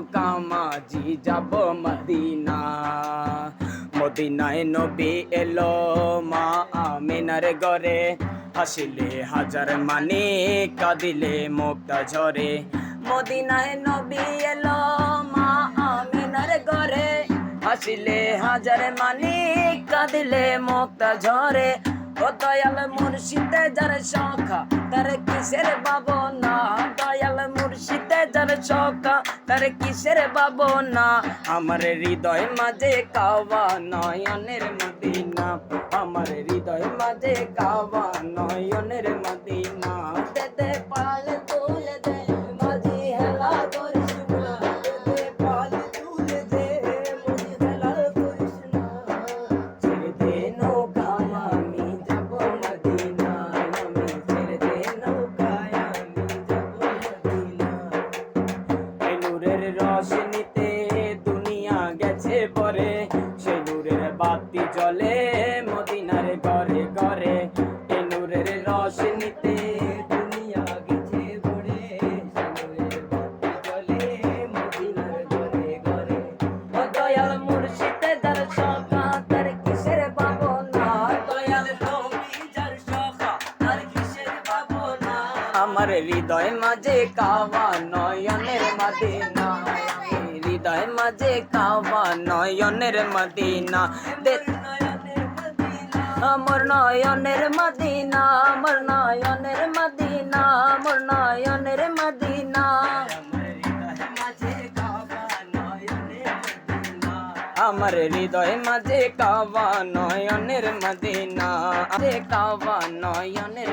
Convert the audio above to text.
নৌকা মাঝি যাব মদিনা। মদিনায় নবী এলো মা আমিনার ঘরে, হাসিলে হাজার মানে কাঁদিলে মুক্তা ঝরে। মদিনায় নবী এলো মা আমিনার ঘরে, হাসিলে হাজার মানে কাঁদিলে মুক্তা ঝরে। ও দয়াল মুর্শিদে যার সখা তার কিসের ভাবনা, দয়াল মুর্শিদে যার সখা তার কিসের ভাবনা। আমার হৃদয় মাঝে কাওয়া নয়নের মদিনা, আমার হৃদয় মাঝে কাওয়া নয়নের মদিনা। দে দে পাল তুলে দে মাঝি হেলা করিস না, দে দে পাল তুলে দে মাঝি হেলা করিস না। ছেড়ে দে নৌকা আমি যাব মদিনা, আমি ছেড়ে দে নৌকায় আমি যাব মদিনা। এই নূরের রোশনীতে দুনিয়া গেছে পরে, সেই নূরের বাতি জ্বলে মদিনার ঘরে ঘরে। এই নূরের রোশনীতে দুনিয়া গেছে পরে, সেই নূরের বাতি জ্বলে মদিনার ঘরে ঘরে। ও দয়াল মুর্শিদে যার সখা তার কিসের ভাবনা, দয়াল নবী যার সখা তার কিসের ভাবনা। আমার হৃদয় মাঝে কাওয়া নয়নের মদিনা, হৃদয় মাঝে কাওয়া নয়নের মদিনা। আমার নয়নের মদিনা, আমার নয়নের মদিনা, আমার নয়নের মদিনা। আমার হৃদয় মাঝে কাওয়া নয়নের মদিনা, কাওয়া নয়নের